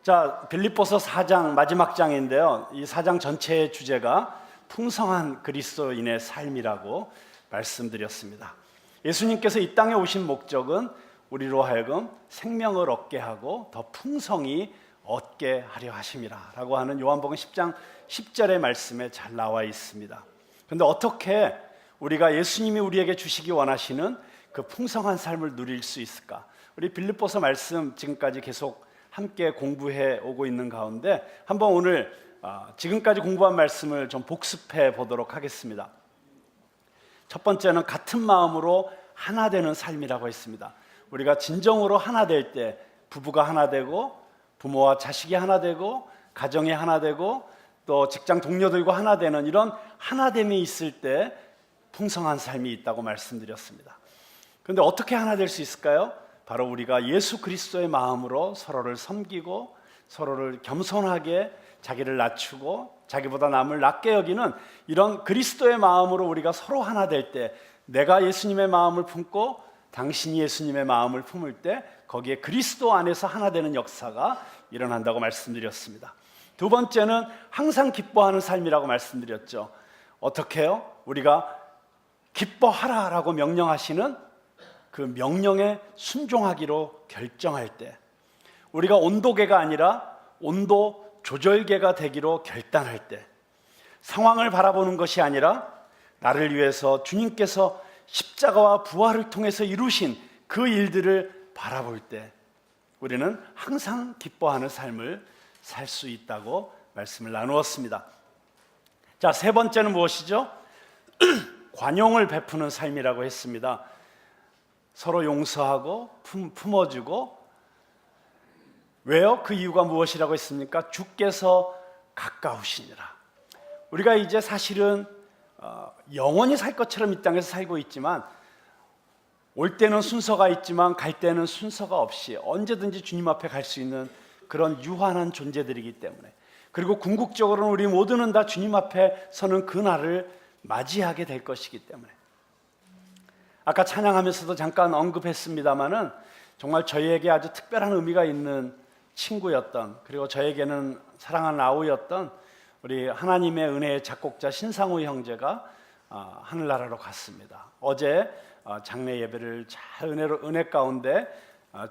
자, 빌립보서 4장 마지막 장인데요. 이 4장 전체의 주제가 풍성한 그리스도인의 삶이라고 말씀드렸습니다. 예수님께서 이 땅에 오신 목적은 우리로 하여금 생명을 얻게 하고 더 풍성히 얻게 하려 하심이라 라고 하는 요한복음 10장 10절의 말씀에 잘 나와 있습니다. 그런데 어떻게 우리가 예수님이 우리에게 주시기 원하시는 그 풍성한 삶을 누릴 수 있을까? 우리 빌립보서 말씀 지금까지 계속 함께 공부해 오고 있는 가운데 한번 오늘 지금까지 공부한 말씀을 좀 복습해 보도록 하겠습니다. 첫 번째는 같은 마음으로 하나 되는 삶이라고 했습니다. 우리가 진정으로 하나 될 때 부부가 하나 되고 부모와 자식이 하나 되고 가정이 하나 되고 또 직장 동료들과 하나 되는 이런 하나됨이 있을 때 풍성한 삶이 있다고 말씀드렸습니다. 그런데 어떻게 하나 될 수 있을까요? 바로 우리가 예수 그리스도의 마음으로 서로를 섬기고 서로를 겸손하게 자기를 낮추고 자기보다 남을 낮게 여기는 이런 그리스도의 마음으로 우리가 서로 하나 될 때, 내가 예수님의 마음을 품고 당신이 예수님의 마음을 품을 때 거기에 그리스도 안에서 하나 되는 역사가 일어난다고 말씀드렸습니다. 두 번째는 항상 기뻐하는 삶이라고 말씀드렸죠. 어떻게 해요? 우리가 기뻐하라라고 명령하시는 그 명령에 순종하기로 결정할 때, 우리가 온도계가 아니라 온도 조절계가 되기로 결단할 때, 상황을 바라보는 것이 아니라 나를 위해서 주님께서 십자가와 부활을 통해서 이루신 그 일들을 바라볼 때 우리는 항상 기뻐하는 삶을 살 수 있다고 말씀을 나누었습니다. 자, 세 번째는 무엇이죠? 관용을 베푸는 삶이라고 했습니다. 서로 용서하고 품어주고. 왜요? 그 이유가 무엇이라고 했습니까? 주께서 가까우시니라. 우리가 이제 사실은 영원히 살 것처럼 이 땅에서 살고 있지만 올 때는 순서가 있지만 갈 때는 순서가 없이 언제든지 주님 앞에 갈 수 있는 그런 유한한 존재들이기 때문에, 그리고 궁극적으로는 우리 모두는 다 주님 앞에 서는 그날을 맞이하게 될 것이기 때문에, 아까 찬양하면서도 잠깐 언급했습니다마는 정말 저희에게 아주 특별한 의미가 있는 친구였던, 그리고 저에게는 사랑하는 아우였던 우리 하나님의 은혜의 작곡자 신상우 형제가 하늘나라로 갔습니다. 어제 장례 예배를 잘 은혜 가운데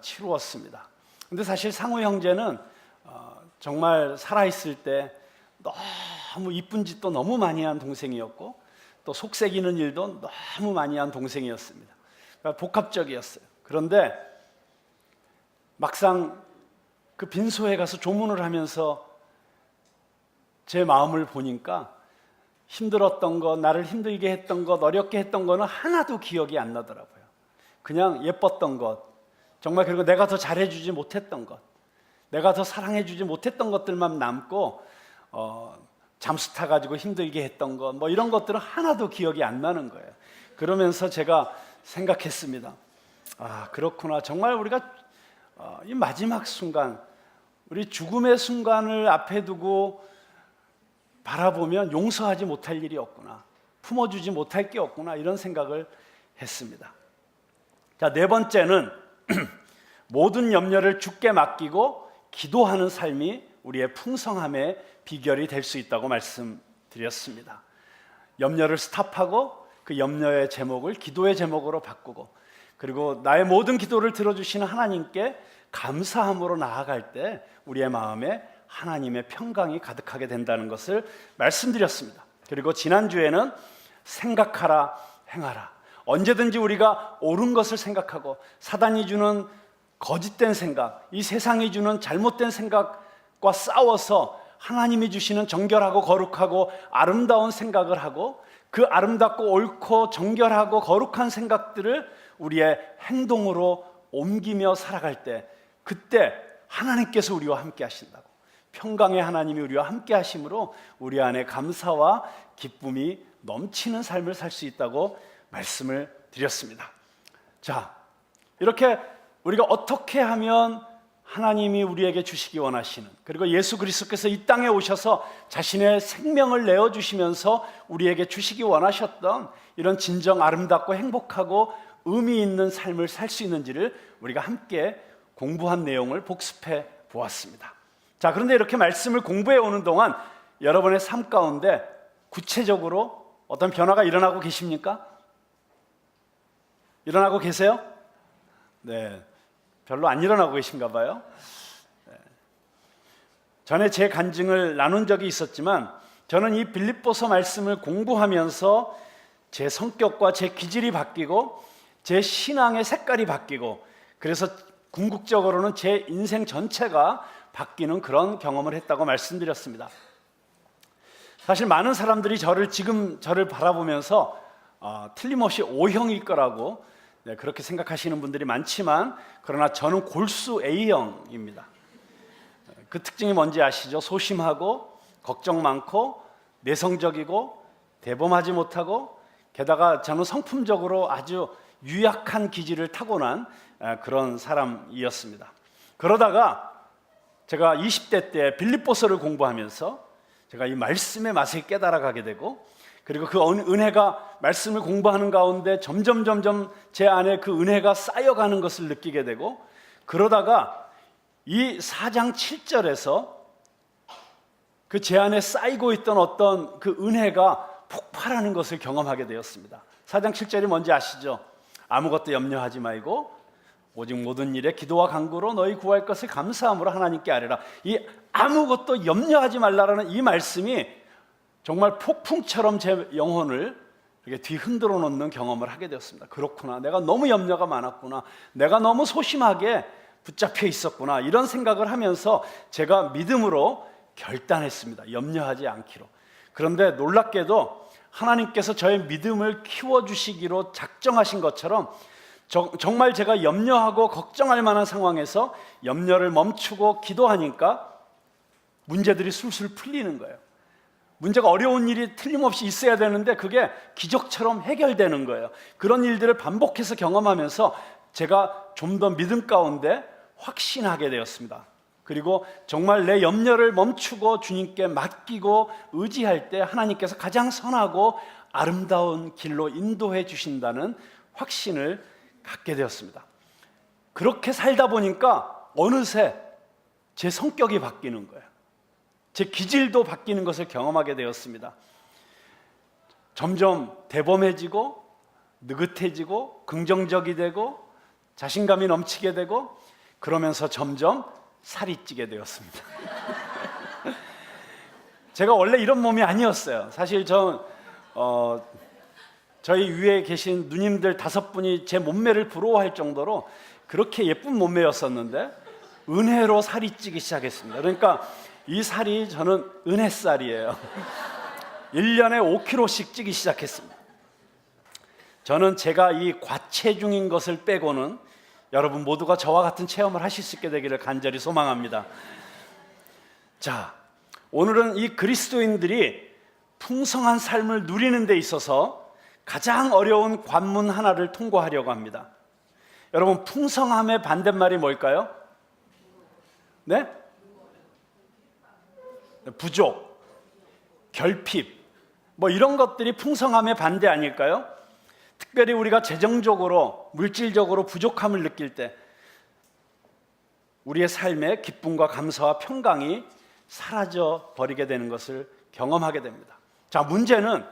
치루었습니다. 근데 사실 상우 형제는 정말 살아있을 때 너무 이쁜 짓도 너무 많이 한 동생이었고 또 속색이는 일도 너무 많이 한 동생이었습니다. 그러니까 복합적이었어요. 그런데 막상 그 빈소에 가서 조문을 하면서 제 마음을 보니까 힘들었던 것, 나를 힘들게 했던 것, 어렵게 했던 거는 하나도 기억이 안 나더라고요. 그냥 예뻤던 것, 정말, 그리고 내가 더 잘해주지 못했던 것, 내가 더 사랑해주지 못했던 것들만 남고 잠수 타가지고 힘들게 했던 것, 뭐 이런 것들은 하나도 기억이 안 나는 거예요. 그러면서 제가 생각했습니다. 아, 그렇구나. 정말 우리가 이 마지막 순간, 우리 죽음의 순간을 앞에 두고 바라보면 용서하지 못할 일이 없구나, 품어주지 못할 게 없구나, 이런 생각을 했습니다. 자, 네 번째는 모든 염려를 주께 맡기고 기도하는 삶이 우리의 풍성함의 비결이 될 수 있다고 말씀드렸습니다. 염려를 스탑하고 그 염려의 제목을 기도의 제목으로 바꾸고, 그리고 나의 모든 기도를 들어주시는 하나님께 감사함으로 나아갈 때 우리의 마음에 하나님의 평강이 가득하게 된다는 것을 말씀드렸습니다. 그리고 지난주에는 생각하라, 행하라. 언제든지 우리가 옳은 것을 생각하고 사단이 주는 거짓된 생각, 이 세상이 주는 잘못된 생각과 싸워서 하나님이 주시는 정결하고 거룩하고 아름다운 생각을 하고, 그 아름답고 옳고 정결하고 거룩한 생각들을 우리의 행동으로 옮기며 살아갈 때, 그때 하나님께서 우리와 함께 하신다고, 평강의 하나님이 우리와 함께 하심으로 우리 안에 감사와 기쁨이 넘치는 삶을 살 수 있다고 말씀을 드렸습니다. 자, 이렇게 우리가 어떻게 하면 하나님이 우리에게 주시기 원하시는, 그리고 예수 그리스도께서 이 땅에 오셔서 자신의 생명을 내어주시면서 우리에게 주시기 원하셨던 이런 진정 아름답고 행복하고 의미 있는 삶을 살 수 있는지를 우리가 함께 공부한 내용을 복습해 보았습니다. 자, 그런데 이렇게 말씀을 공부해 오는 동안 여러분의 삶 가운데 구체적으로 어떤 변화가 일어나고 계십니까? 일어나고 계세요? 네, 별로 안 일어나고 계신가 봐요. 네. 전에 제 간증을 나눈 적이 있었지만 저는 이 빌립보서 말씀을 공부하면서 제 성격과 제 기질이 바뀌고 제 신앙의 색깔이 바뀌고 그래서 궁극적으로는 제 인생 전체가 바뀌는 그런 경험을 했다고 말씀드렸습니다. 사실 많은 사람들이 지금 저를 바라보면서 틀림없이 O형일 거라고 그렇게 생각하시는 분들이 많지만 그러나 저는 골수 A형입니다. 그 특징이 뭔지 아시죠? 소심하고 걱정 많고 내성적이고 대범하지 못하고 게다가 저는 성품적으로 아주 유약한 기질을 타고난 그런 사람이었습니다. 그러다가 제가 20대 때 빌립보서를 공부하면서 제가 이 말씀의 맛을 깨달아가게 되고 그리고 그 은혜가 말씀을 공부하는 가운데 점점 제 안에 그 은혜가 쌓여가는 것을 느끼게 되고 그러다가 이 4장 7절에서 그 제 안에 쌓이고 있던 어떤 그 은혜가 폭발하는 것을 경험하게 되었습니다. 4장 7절이 뭔지 아시죠? 아무것도 염려하지 말고 오직 모든 일에 기도와 간구로 너희 구할 것을 감사함으로 하나님께 아뢰라. 이 아무것도 염려하지 말라라는 이 말씀이 정말 폭풍처럼 제 영혼을 이렇게 뒤흔들어 놓는 경험을 하게 되었습니다. 그렇구나, 내가 너무 염려가 많았구나, 내가 너무 소심하게 붙잡혀 있었구나, 이런 생각을 하면서 제가 믿음으로 결단했습니다. 염려하지 않기로. 그런데 놀랍게도 하나님께서 저의 믿음을 키워주시기로 작정하신 것처럼 정말 제가 염려하고 걱정할 만한 상황에서 염려를 멈추고 기도하니까 문제들이 술술 풀리는 거예요. 문제가 어려운 일이 틀림없이 있어야 되는데 그게 기적처럼 해결되는 거예요. 그런 일들을 반복해서 경험하면서 제가 좀 더 믿음 가운데 확신하게 되었습니다. 그리고 정말 내 염려를 멈추고 주님께 맡기고 의지할 때 하나님께서 가장 선하고 아름다운 길로 인도해 주신다는 확신을 갖게 되었습니다. 그렇게 살다 보니까 어느새 제 성격이 바뀌는 거예요. 제 기질도 바뀌는 것을 경험하게 되었습니다. 점점 대범해지고 느긋해지고 긍정적이 되고 자신감이 넘치게 되고 그러면서 점점 살이 찌게 되었습니다. 제가 원래 이런 몸이 아니었어요. 사실 저희 위에 계신 누님들 5분이 제 몸매를 부러워할 정도로 그렇게 예쁜 몸매였었는데 은혜로 살이 찌기 시작했습니다. 그러니까 이 살이 저는 은혜살이에요. 1년에 5kg씩 찌기 시작했습니다. 저는 제가 이 과체중인 것을 빼고는 여러분 모두가 저와 같은 체험을 하실 수 있게 되기를 간절히 소망합니다. 자, 오늘은 이 그리스도인들이 풍성한 삶을 누리는 데 있어서 가장 어려운 관문 하나를 통과하려고 합니다. 여러분, 풍성함의 반대말이 뭘까요? 네? 부족, 결핍, 뭐 이런 것들이 풍성함의 반대 아닐까요? 특별히 우리가 재정적으로, 물질적으로 부족함을 느낄 때 우리의 삶에 기쁨과 감사와 평강이 사라져 버리게 되는 것을 경험하게 됩니다. 자, 문제는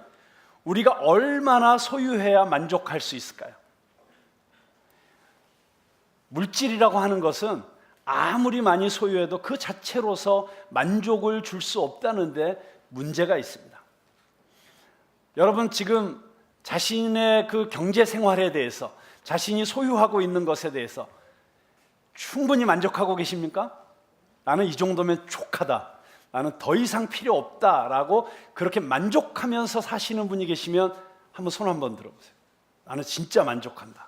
우리가 얼마나 소유해야 만족할 수 있을까요? 물질이라고 하는 것은 아무리 많이 소유해도 그 자체로서 만족을 줄 수 없다는데 문제가 있습니다. 여러분, 지금 자신의 그 경제 생활에 대해서, 자신이 소유하고 있는 것에 대해서 충분히 만족하고 계십니까? 나는 이 정도면 족하다, 나는 더 이상 필요 없다라고 그렇게 만족하면서 사시는 분이 계시면 한번 손 한번 들어보세요. 나는 진짜 만족한다.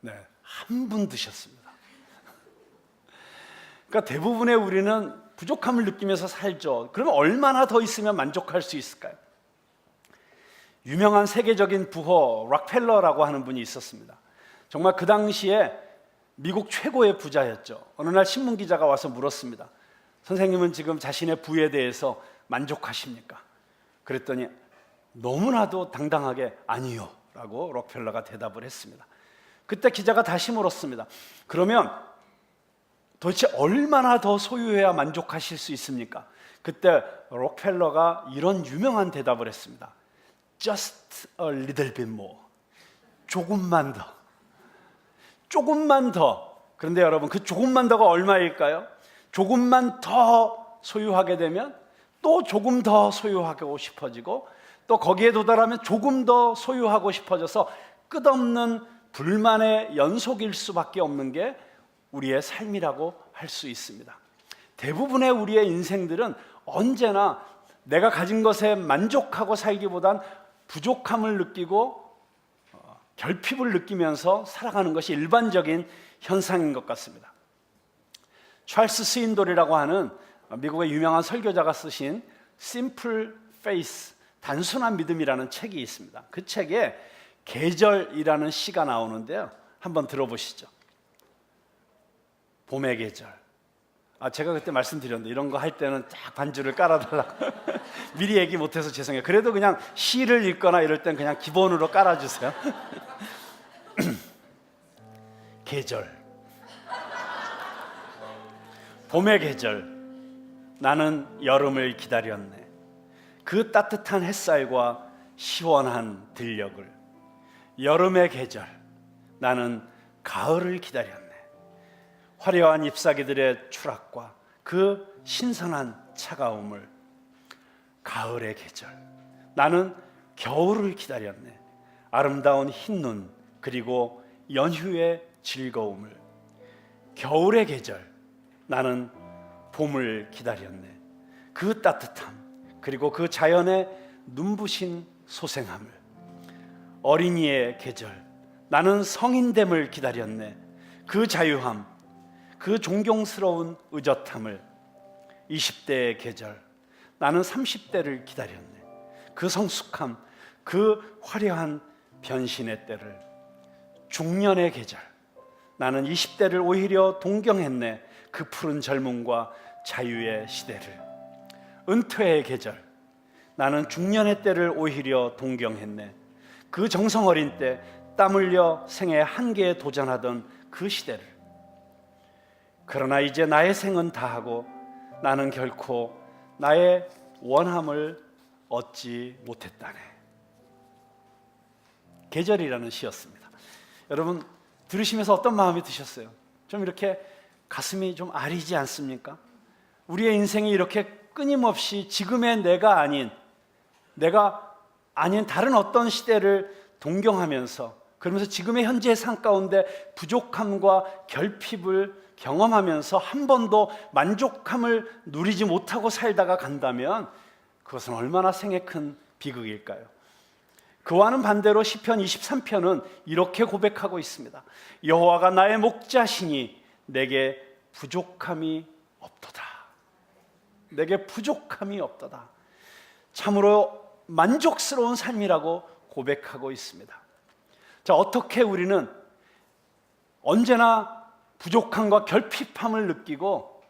네, 한 분 드셨습니다. 그러니까 대부분의 우리는 부족함을 느끼면서 살죠. 그러면 얼마나 더 있으면 만족할 수 있을까요? 유명한 세계적인 부호 락펠러라고 하는 분이 있었습니다. 정말 그 당시에 미국 최고의 부자였죠. 어느 날 신문 기자가 와서 물었습니다. 선생님은 지금 자신의 부에 대해서 만족하십니까? 그랬더니 너무나도 당당하게 아니요 라고 록펠러가 대답을 했습니다. 그때 기자가 다시 물었습니다. 그러면 도대체 얼마나 더 소유해야 만족하실 수 있습니까? 그때 록펠러가 이런 유명한 대답을 했습니다. Just a little bit more. 조금만 더. 조금만 더. 그런데 여러분, 그 조금만 더가 얼마일까요? 조금만 더 소유하게 되면 또 조금 더 소유하고 싶어지고, 또 거기에 도달하면 조금 더 소유하고 싶어져서 끝없는 불만의 연속일 수밖에 없는 게 우리의 삶이라고 할 수 있습니다. 대부분의 우리의 인생들은 언제나 내가 가진 것에 만족하고 살기보단 부족함을 느끼고 결핍을 느끼면서 살아가는 것이 일반적인 현상인 것 같습니다. 찰스 스윈돌이라고 하는 미국의 유명한 설교자가 쓰신 Simple Faith, 단순한 믿음이라는 책이 있습니다. 그 책에 계절이라는 시가 나오는데요, 한번 들어보시죠. 봄의 계절. 제가 그때 말씀드렸는데 이런 거 할 때는 딱 반주를 깔아달라고 미리 얘기 못해서 죄송해요. 그래도 그냥 시를 읽거나 이럴 땐 그냥 기본으로 깔아주세요. 계절. 봄의 계절. 나는 여름을 기다렸네. 그 따뜻한 햇살과 시원한 들녘을. 여름의 계절. 나는 가을을 기다렸네. 화려한 잎사귀들의 추락과 그 신선한 차가움을. 가을의 계절. 나는 겨울을 기다렸네. 아름다운 흰눈 그리고 연휴의 즐거움을. 겨울의 계절. 나는 봄을 기다렸네. 그 따뜻함 그리고 그 자연의 눈부신 소생함을. 어린이의 계절. 나는 성인됨을 기다렸네. 그 자유함, 그 존경스러운 의젓함을. 20대의 계절. 나는 30대를 기다렸네. 그 성숙함, 그 화려한 변신의 때를. 중년의 계절. 나는 20대를 오히려 동경했네. 그 푸른 젊음과 자유의 시대를. 은퇴의 계절. 나는 중년의 때를 오히려 동경했네. 그 정성 어린 때 땀 흘려 생의 한계에 도전하던 그 시대를. 그러나 이제 나의 생은 다하고 나는 결코 나의 원함을 얻지 못했다네. 계절이라는 시였습니다. 여러분 들으시면서 어떤 마음이 드셨어요? 좀 이렇게 가슴이 좀 아리지 않습니까? 우리의 인생이 이렇게 끊임없이 지금의 내가 아닌 다른 어떤 시대를 동경하면서, 그러면서 지금의 현재의 삶 가운데 부족함과 결핍을 경험하면서 한 번도 만족함을 누리지 못하고 살다가 간다면 그것은 얼마나 생애 큰 비극일까요? 그와는 반대로 시편 23편은 이렇게 고백하고 있습니다. 여호와가 나의 목자시니 내게 부족함이 없도다. 내게 부족함이 없도다. 참으로 만족스러운 삶이라고 고백하고 있습니다. 자, 어떻게 우리는 언제나 부족함과 결핍함을 느끼고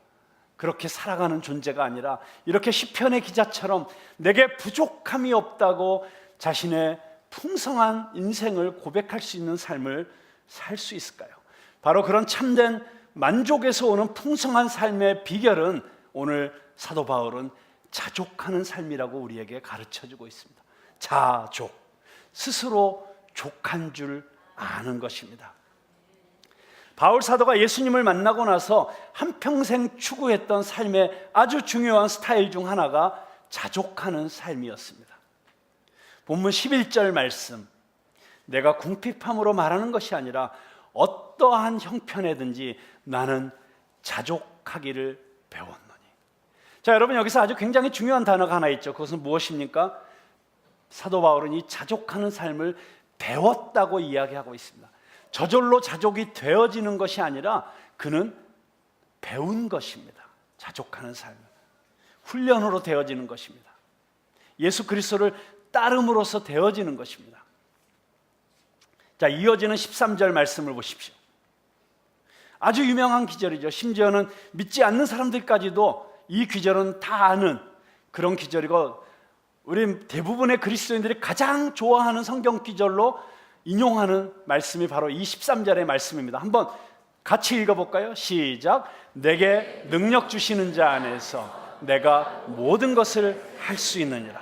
그렇게 살아가는 존재가 아니라 이렇게 시편의 기자처럼 내게 부족함이 없다고 자신의 풍성한 인생을 고백할 수 있는 삶을 살 수 있을까요? 바로 그런 참된 만족에서 오는 풍성한 삶의 비결은 오늘 사도 바울은 자족하는 삶이라고 우리에게 가르쳐주고 있습니다. 자족, 스스로 족한 줄 아는 것입니다. 바울 사도가 예수님을 만나고 나서 한평생 추구했던 삶의 아주 중요한 스타일 중 하나가 자족하는 삶이었습니다. 본문 11절 말씀, 내가 궁핍함으로 말하는 것이 아니라 어떠한 형편에든지 나는 자족하기를 배웠노니. 자, 여러분 여기서 아주 굉장히 중요한 단어가 하나 있죠. 그것은 무엇입니까? 사도 바울은 이 자족하는 삶을 배웠다고 이야기하고 있습니다. 저절로 자족이 되어지는 것이 아니라 그는 배운 것입니다. 자족하는 삶, 훈련으로 되어지는 것입니다. 예수 그리스도를 따름으로써 되어지는 것입니다. 자, 이어지는 13절 말씀을 보십시오. 아주 유명한 기절이죠. 심지어는 믿지 않는 사람들까지도 이 기절은 다 아는 그런 기절이고, 우리 대부분의 그리스도인들이 가장 좋아하는 성경 기절로 인용하는 말씀이 바로 이 13절의 말씀입니다. 한번 같이 읽어볼까요? 시작. 내게 능력 주시는 자 안에서 내가 모든 것을 할 수 있느니라.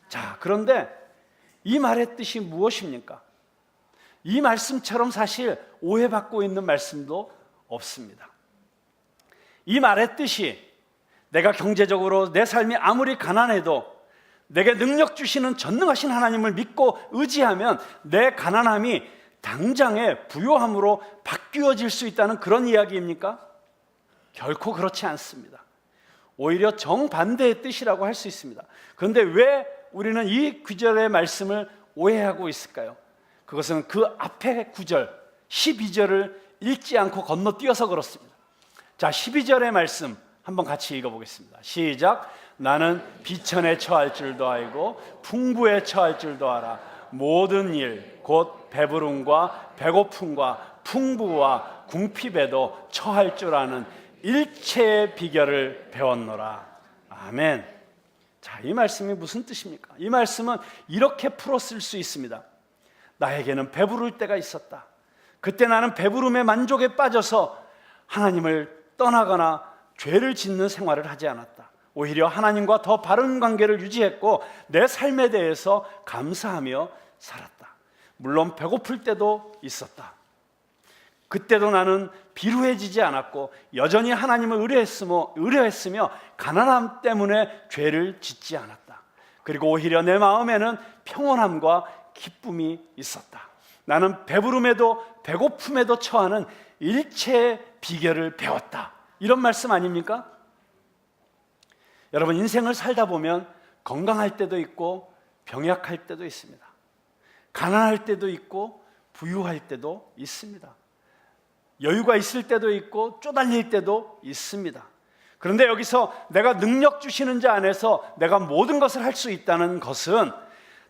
자, 그런데 이 말의 뜻이 무엇입니까? 이 말씀처럼 사실 오해받고 있는 말씀도 없습니다. 이 말의 뜻이 내가 경제적으로 내 삶이 아무리 가난해도 내게 능력 주시는 전능하신 하나님을 믿고 의지하면 내 가난함이 당장의 부요함으로 바뀌어질 수 있다는 그런 이야기입니까? 결코 그렇지 않습니다. 오히려 정반대의 뜻이라고 할 수 있습니다. 그런데 왜 우리는 이 구절의 말씀을 오해하고 있을까요? 그것은 그 앞에 구절 12절을 읽지 않고 건너뛰어서 그렇습니다. 자, 12절의 말씀 한번 같이 읽어보겠습니다. 시작. 나는 비천에 처할 줄도 알고 풍부에 처할 줄도 알아. 모든 일 곧 배부름과 배고픔과 풍부와 궁핍에도 처할 줄 아는 일체의 비결을 배웠노라. 아멘. 자, 이 말씀이 무슨 뜻입니까? 이 말씀은 이렇게 풀었을 수 있습니다. 나에게는 배부를 때가 있었다. 그때 나는 배부름의 만족에 빠져서 하나님을 떠나거나 죄를 짓는 생활을 하지 않았다. 오히려 하나님과 더 바른 관계를 유지했고 내 삶에 대해서 감사하며 살았다. 물론 배고플 때도 있었다. 그때도 나는 비루해지지 않았고 여전히 하나님을 의뢰했으며 가난함 때문에 죄를 짓지 않았다. 그리고 오히려 내 마음에는 평온함과 기쁨이 있었다. 나는 배부름에도 배고픔에도 처하는 일체의 비결을 배웠다. 이런 말씀 아닙니까? 여러분, 인생을 살다 보면 건강할 때도 있고 병약할 때도 있습니다. 가난할 때도 있고 부유할 때도 있습니다. 여유가 있을 때도 있고 쪼달릴 때도 있습니다. 그런데 여기서 내가 능력 주시는 자 안에서 내가 모든 것을 할 수 있다는 것은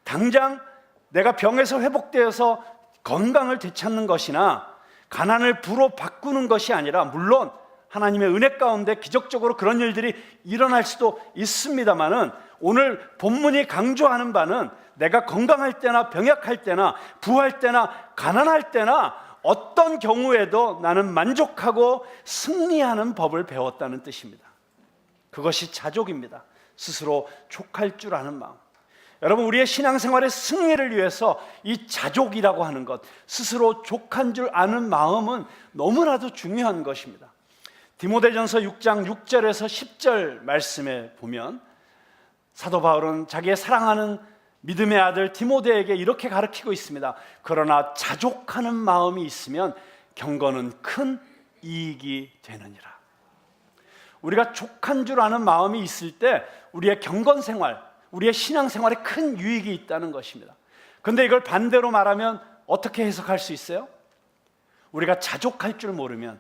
당장 내가 병에서 회복되어서 건강을 되찾는 것이나 가난을 부로 바꾸는 것이 아니라, 물론 하나님의 은혜 가운데 기적적으로 그런 일들이 일어날 수도 있습니다만은, 오늘 본문이 강조하는 바는 내가 건강할 때나 병약할 때나 부할 때나 가난할 때나 어떤 경우에도 나는 만족하고 승리하는 법을 배웠다는 뜻입니다. 그것이 자족입니다. 스스로 족할 줄 아는 마음. 여러분, 우리의 신앙생활의 승리를 위해서 이 자족이라고 하는 것, 스스로 족한 줄 아는 마음은 너무나도 중요한 것입니다. 디모데전서 6장 6절에서 10절 말씀에 보면 사도 바울은 자기의 사랑하는 믿음의 아들 디모데에게 이렇게 가르치고 있습니다. 그러나 자족하는 마음이 있으면 경건은 큰 이익이 되느니라. 우리가 족한 줄 아는 마음이 있을 때 우리의 경건생활, 우리의 신앙생활에 큰 유익이 있다는 것입니다. 그런데 이걸 반대로 말하면 어떻게 해석할 수 있어요? 우리가 자족할 줄 모르면,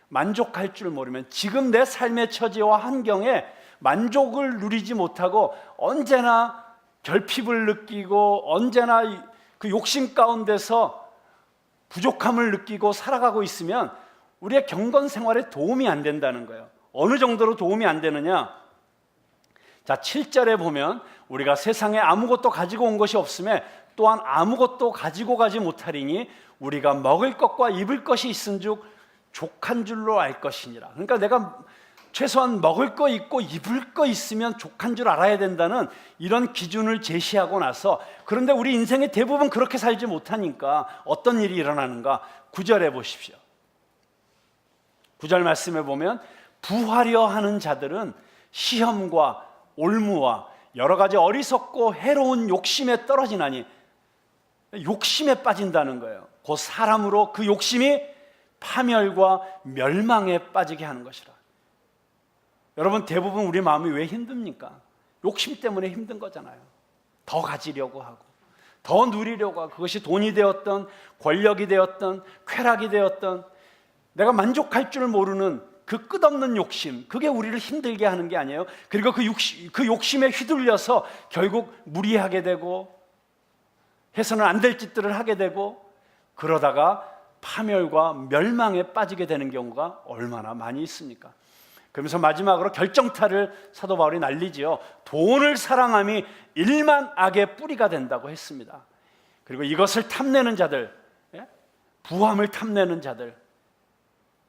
만족할 줄 모르면, 지금 내 삶의 처지와 환경에 만족을 누리지 못하고 언제나 결핍을 느끼고 언제나 그 욕심 가운데서 부족함을 느끼고 살아가고 있으면 우리의 경건 생활에 도움이 안 된다는 거예요. 어느 정도로 도움이 안 되느냐? 자, 7절에 보면 우리가 세상에 아무것도 가지고 온 것이 없음에 또한 아무것도 가지고 가지 못하리니 우리가 먹을 것과 입을 것이 있은즉 족한 줄로 알 것이니라. 그러니까 내가 최소한 먹을 거 있고 입을 거 있으면 족한 줄 알아야 된다는 이런 기준을 제시하고 나서, 그런데 우리 인생의 대부분 그렇게 살지 못하니까 어떤 일이 일어나는가? 9절에 보십시오. 9절 말씀에 보면 부하려 하는 자들은 시험과 올무와 여러 가지 어리석고 해로운 욕심에 떨어지나니, 욕심에 빠진다는 거예요. 곧 사람으로 그 욕심이 파멸과 멸망에 빠지게 하는 것이라. 여러분, 대부분 우리 마음이 왜 힘듭니까? 욕심 때문에 힘든 거잖아요. 더 가지려고 하고 더 누리려고 하고, 그것이 돈이 되었던 권력이 되었던 쾌락이 되었던 내가 만족할 줄 모르는 그 끝없는 욕심, 그게 우리를 힘들게 하는 게 아니에요. 그리고 그 욕심에 휘둘려서 결국 무리하게 되고 해서는 안 될 짓들을 하게 되고, 그러다가 파멸과 멸망에 빠지게 되는 경우가 얼마나 많이 있습니까? 그러면서 마지막으로 결정타를 사도 바울이 날리지요. 돈을 사랑함이 일만 악의 뿌리가 된다고 했습니다. 그리고 이것을 탐내는 자들, 부함을 탐내는 자들,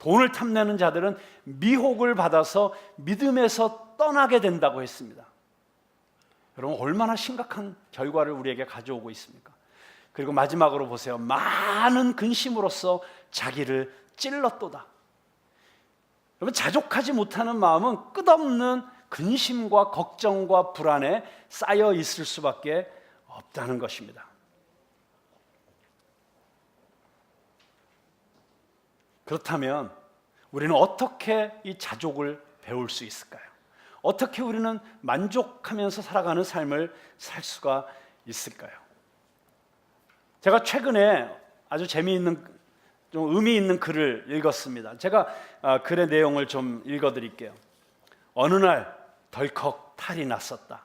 돈을 탐내는 자들은 미혹을 받아서 믿음에서 떠나게 된다고 했습니다. 여러분, 얼마나 심각한 결과를 우리에게 가져오고 있습니까? 그리고 마지막으로 보세요. 많은 근심으로써 자기를 찔렀도다. 여러분, 자족하지 못하는 마음은 끝없는 근심과 걱정과 불안에 쌓여 있을 수밖에 없다는 것입니다. 그렇다면 우리는 어떻게 이 자족을 배울 수 있을까요? 어떻게 우리는 만족하면서 살아가는 삶을 살 수가 있을까요? 제가 최근에 아주 재미있는, 좀 의미 있는 글을 읽었습니다. 제가 글의 내용을 좀 읽어드릴게요. 어느 날 덜컥 탈이 났었다.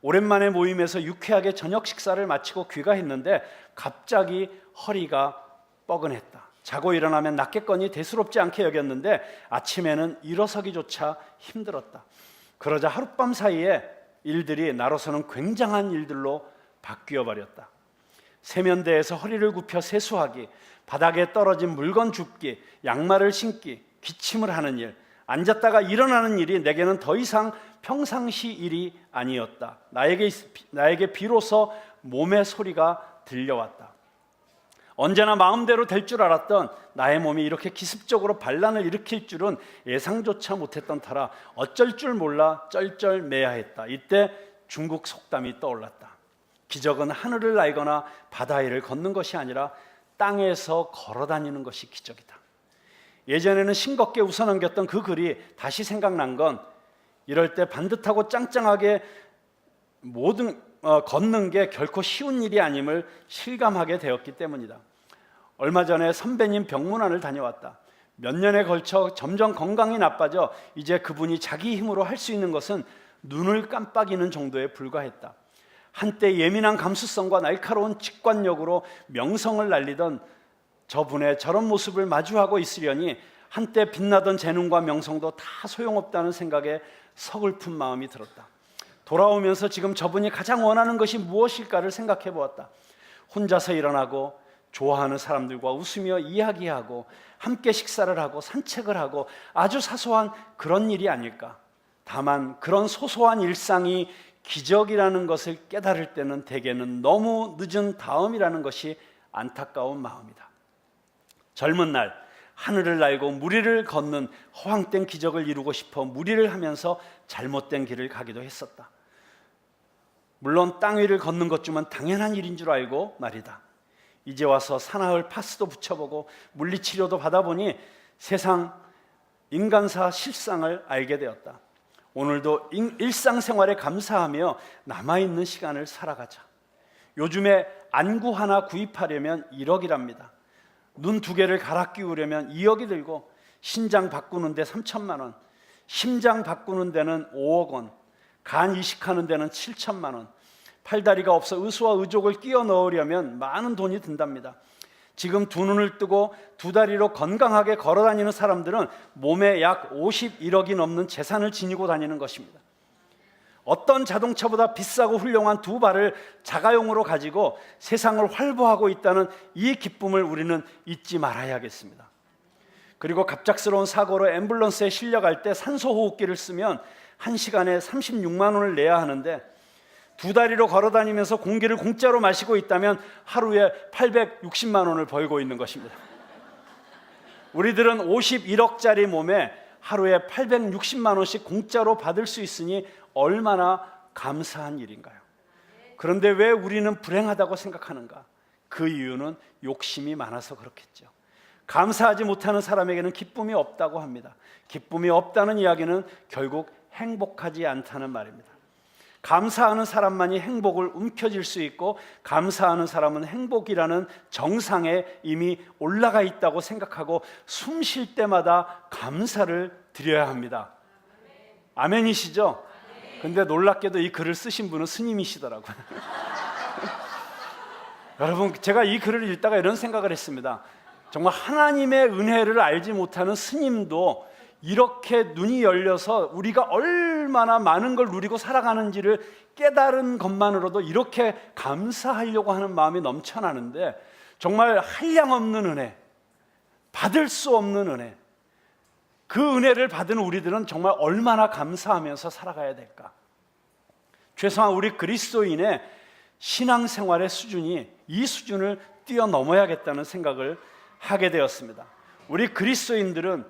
오랜만에 모임에서 유쾌하게 저녁 식사를 마치고 귀가했는데 갑자기 허리가 뻐근했다. 자고 일어나면 낫겠거니 대수롭지 않게 여겼는데 아침에는 일어서기조차 힘들었다. 그러자 하룻밤 사이에 일들이 나로서는 굉장한 일들로 바뀌어 버렸다. 세면대에서 허리를 굽혀 세수하기, 바닥에 떨어진 물건 줍기, 양말을 신기, 기침을 하는 일, 앉았다가 일어나는 일이 내게는 더 이상 평상시 일이 아니었다. 나에게 비로소 몸의 소리가 들려왔다. 언제나 마음대로 될 줄 알았던 나의 몸이 이렇게 기습적으로 반란을 일으킬 줄은 예상조차 못했던 터라 어쩔 줄 몰라 쩔쩔매야했다. 이때 중국 속담이 떠올랐다. 기적은 하늘을 날거나 바다 위를 걷는 것이 아니라 땅에서 걸어다니는 것이 기적이다. 예전에는 싱겁게 웃어넘겼던 그 글이 다시 생각난 건 이럴 때 반듯하고 짱짱하게 걷는 게 결코 쉬운 일이 아님을 실감하게 되었기 때문이다. 얼마 전에 선배님 병문안을 다녀왔다. 몇 년에 걸쳐 점점 건강이 나빠져 이제 그분이 자기 힘으로 할 수 있는 것은 눈을 깜빡이는 정도에 불과했다. 한때 예민한 감수성과 날카로운 직관력으로 명성을 날리던 저분의 저런 모습을 마주하고 있으려니 한때 빛나던 재능과 명성도 다 소용없다는 생각에 서글픈 마음이 들었다. 돌아오면서 지금 저분이 가장 원하는 것이 무엇일까를 생각해 보았다. 혼자서 일어나고 좋아하는 사람들과 웃으며 이야기하고 함께 식사를 하고 산책을 하고 아주 사소한 그런 일이 아닐까. 다만 그런 소소한 일상이 기적이라는 것을 깨달을 때는 대개는 너무 늦은 다음이라는 것이 안타까운 마음이다. 젊은 날 하늘을 날고 무리를 걷는 허황된 기적을 이루고 싶어 무리를 하면서 잘못된 길을 가기도 했었다. 물론 땅 위를 걷는 것 중은 당연한 일인 줄 알고 말이다. 이제 와서 사나흘 파스도 붙여보고 물리치료도 받아보니 세상 인간사 실상을 알게 되었다. 오늘도 일상생활에 감사하며 남아있는 시간을 살아가자. 요즘에 안구 하나 구입하려면 1억이랍니다. 눈 2개를 갈아 끼우려면 2억이 들고 신장 바꾸는 데 3천만 원, 심장 바꾸는 데는 5억 원, 간 이식하는 데는 7천만 원, 팔다리가 없어 의수와 의족을 끼워 넣으려면 많은 돈이 든답니다. 지금 2눈을 뜨고 2다리로 건강하게 걸어다니는 사람들은 몸에 약 51억이 넘는 재산을 지니고 다니는 것입니다. 어떤 자동차보다 비싸고 훌륭한 2발을 자가용으로 가지고 세상을 활보하고 있다는 이 기쁨을 우리는 잊지 말아야겠습니다. 그리고 갑작스러운 사고로 앰뷸런스에 실려갈 때 산소호흡기를 쓰면 1시간에 36만 원을 내야 하는데 2다리로 걸어다니면서 공기를 공짜로 마시고 있다면 하루에 860만 원을 벌고 있는 것입니다. 우리들은 51억짜리 몸에 하루에 860만 원씩 공짜로 받을 수 있으니 얼마나 감사한 일인가요? 그런데 왜 우리는 불행하다고 생각하는가? 그 이유는 욕심이 많아서 그렇겠죠. 감사하지 못하는 사람에게는 기쁨이 없다고 합니다. 기쁨이 없다는 이야기는 결국 행복하지 않다는 말입니다. 감사하는 사람만이 행복을 움켜쥘 수 있고 감사하는 사람은 행복이라는 정상에 이미 올라가 있다고 생각하고 숨 쉴 때마다 감사를 드려야 합니다. 아멘이시죠? 근데 놀랍게도 이 글을 쓰신 분은 스님이시더라고요. 여러분, 제가 이 글을 읽다가 이런 생각을 했습니다. 정말 하나님의 은혜를 알지 못하는 스님도 이렇게 눈이 열려서 우리가 얼마나 많은 걸 누리고 살아가는지를 깨달은 것만으로도 이렇게 감사하려고 하는 마음이 넘쳐나는데 정말 한량없는 은혜, 받을 수 없는 은혜, 그 은혜를 받은 우리들은 정말 얼마나 감사하면서 살아가야 될까? 최소한 우리 그리스도인의 신앙생활의 수준이 이 수준을 뛰어넘어야겠다는 생각을 하게 되었습니다. 우리 그리스도인들은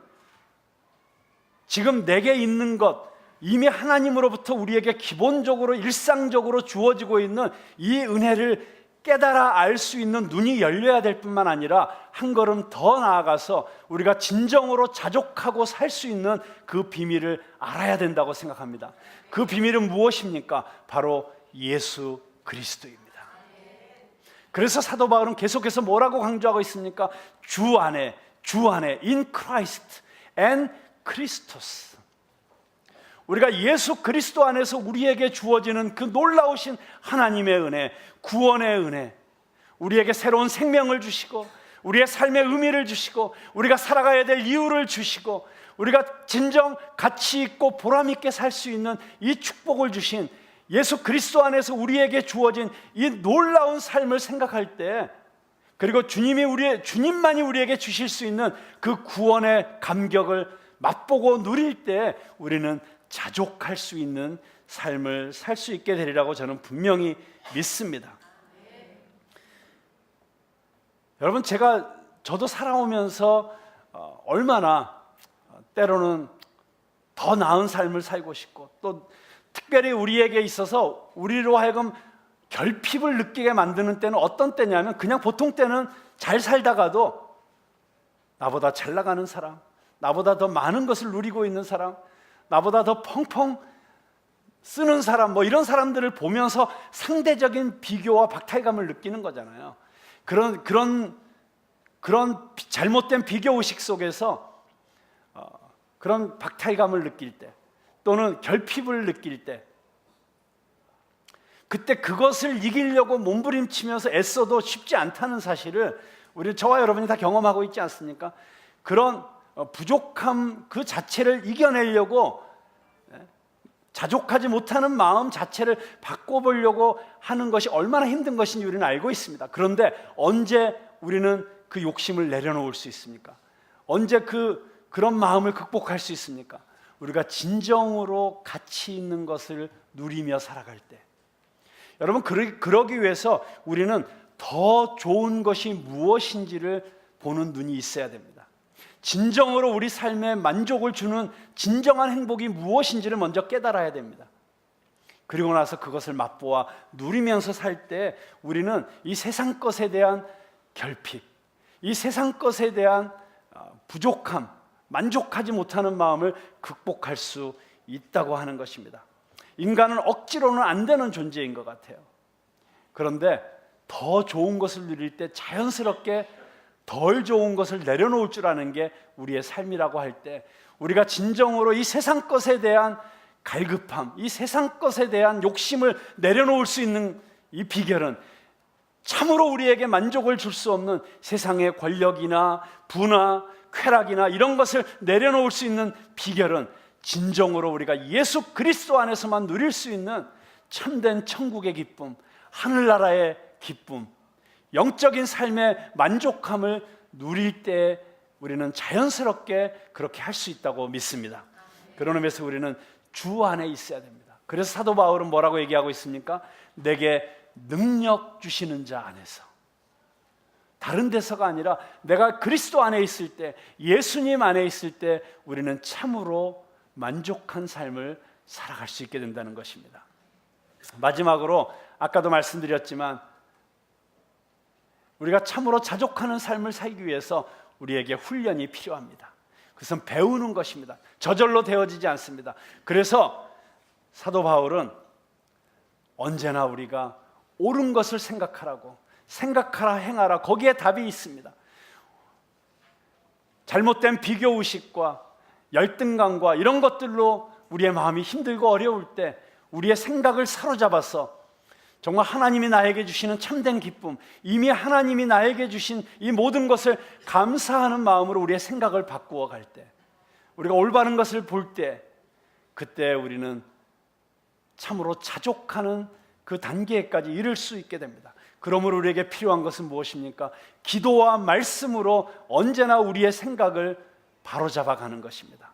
지금 내게 있는 것, 이미 하나님으로부터 우리에게 기본적으로 일상적으로 주어지고 있는 이 은혜를 깨달아 알 수 있는 눈이 열려야 될 뿐만 아니라 한 걸음 더 나아가서 우리가 진정으로 자족하고 살 수 있는 그 비밀을 알아야 된다고 생각합니다. 그 비밀은 무엇입니까? 바로 예수 그리스도입니다. 그래서 사도 바울은 계속해서 뭐라고 강조하고 있습니까? 주 안에 in Christ and Christos. 우리가 예수 그리스도 안에서 우리에게 주어지는 그 놀라우신 하나님의 은혜, 구원의 은혜, 우리에게 새로운 생명을 주시고 우리의 삶의 의미를 주시고 우리가 살아가야 될 이유를 주시고 우리가 진정 가치 있고 보람 있게 살 수 있는 이 축복을 주신 예수 그리스도 안에서 우리에게 주어진 이 놀라운 삶을 생각할 때, 그리고 주님만이 우리에게 주실 수 있는 그 구원의 감격을 맛보고 누릴 때 우리는 자족할 수 있는 삶을 살 수 있게 되리라고 저는 분명히 믿습니다. 여러분, 저도 살아오면서 얼마나 때로는 더 나은 삶을 살고 싶고, 또 특별히 우리에게 있어서 우리로 하여금 결핍을 느끼게 만드는 때는 어떤 때냐면, 그냥 보통 때는 잘 살다가도 나보다 잘 나가는 사람, 나보다 더 많은 것을 누리고 있는 사람, 나보다 더 펑펑 쓰는 사람, 이런 사람들을 보면서 상대적인 비교와 박탈감을 느끼는 거잖아요. 그런 잘못된 비교의식 속에서 그런 박탈감을 느낄 때, 또는 결핍을 느낄 때, 그때 그것을 이기려고 몸부림치면서 애써도 쉽지 않다는 사실을 저와 여러분이 다 경험하고 있지 않습니까? 그런 부족함 그 자체를 이겨내려고 자족하지 못하는 마음 자체를 바꿔보려고 하는 것이 얼마나 힘든 것인지 우리는 알고 있습니다. 그런데 언제 우리는 그 욕심을 내려놓을 수 있습니까? 언제 그런 마음을 극복할 수 있습니까? 우리가 진정으로 가치 있는 것을 누리며 살아갈 때. 여러분, 그러기 위해서 우리는 더 좋은 것이 무엇인지를 보는 눈이 있어야 됩니다. 진정으로 우리 삶에 만족을 주는 진정한 행복이 무엇인지를 먼저 깨달아야 됩니다. 그리고 나서 그것을 맛보아 누리면서 살 때 우리는 이 세상 것에 대한 결핍, 이 세상 것에 대한 부족함, 만족하지 못하는 마음을 극복할 수 있다고 하는 것입니다. 인간은 억지로는 안 되는 존재인 것 같아요. 그런데 더 좋은 것을 누릴 때 자연스럽게 덜 좋은 것을 내려놓을 줄 아는 게 우리의 삶이라고 할 때, 우리가 진정으로 이 세상 것에 대한 갈급함, 이 세상 것에 대한 욕심을 내려놓을 수 있는 이 비결은, 참으로 우리에게 만족을 줄 수 없는 세상의 권력이나 부나 쾌락이나 이런 것을 내려놓을 수 있는 비결은 진정으로 우리가 예수 그리스도 안에서만 누릴 수 있는 참된 천국의 기쁨, 하늘나라의 기쁨, 영적인 삶의 만족함을 누릴 때 우리는 자연스럽게 그렇게 할 수 있다고 믿습니다. 그런 의미에서 우리는 주 안에 있어야 됩니다. 그래서 사도 바울은 뭐라고 얘기하고 있습니까? 내게 능력 주시는 자 안에서. 다른 데서가 아니라 내가 그리스도 안에 있을 때, 예수님 안에 있을 때 우리는 참으로 만족한 삶을 살아갈 수 있게 된다는 것입니다. 마지막으로 아까도 말씀드렸지만, 우리가 참으로 자족하는 삶을 살기 위해서 우리에게 훈련이 필요합니다. 그것은 배우는 것입니다. 저절로 되어지지 않습니다. 그래서 사도 바울은 언제나 우리가 옳은 것을 생각하라 행하라, 거기에 답이 있습니다. 잘못된 비교의식과 열등감과 이런 것들로 우리의 마음이 힘들고 어려울 때 우리의 생각을 사로잡아서 정말 하나님이 나에게 주시는 참된 기쁨, 이미 하나님이 나에게 주신 이 모든 것을 감사하는 마음으로 우리의 생각을 바꾸어 갈 때, 우리가 올바른 것을 볼 때, 그때 우리는 참으로 자족하는 그 단계까지 이를 수 있게 됩니다. 그러므로 우리에게 필요한 것은 무엇입니까? 기도와 말씀으로 언제나 우리의 생각을 바로잡아가는 것입니다.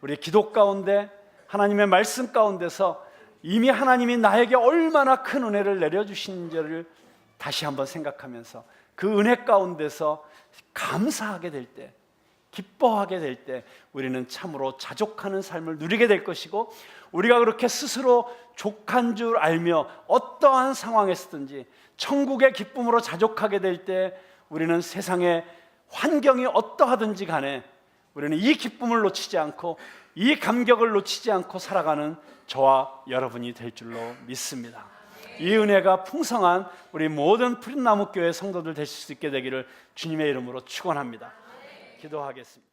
우리 기도 가운데 하나님의 말씀 가운데서 이미 하나님이 나에게 얼마나 큰 은혜를 내려주신지를 다시 한번 생각하면서 그 은혜 가운데서 감사하게 될 때, 기뻐하게 될 때 우리는 참으로 자족하는 삶을 누리게 될 것이고, 우리가 그렇게 스스로 족한 줄 알며 어떠한 상황에서든지 천국의 기쁨으로 자족하게 될 때 우리는 세상의 환경이 어떠하든지 간에 우리는 이 기쁨을 놓치지 않고 이 감격을 놓치지 않고 살아가는 저와 여러분이 될 줄로 믿습니다. 이 은혜가 풍성한 우리 모든 푸른나무 교회 성도들 되실 수 있게 되기를 주님의 이름으로 축원합니다. 기도하겠습니다.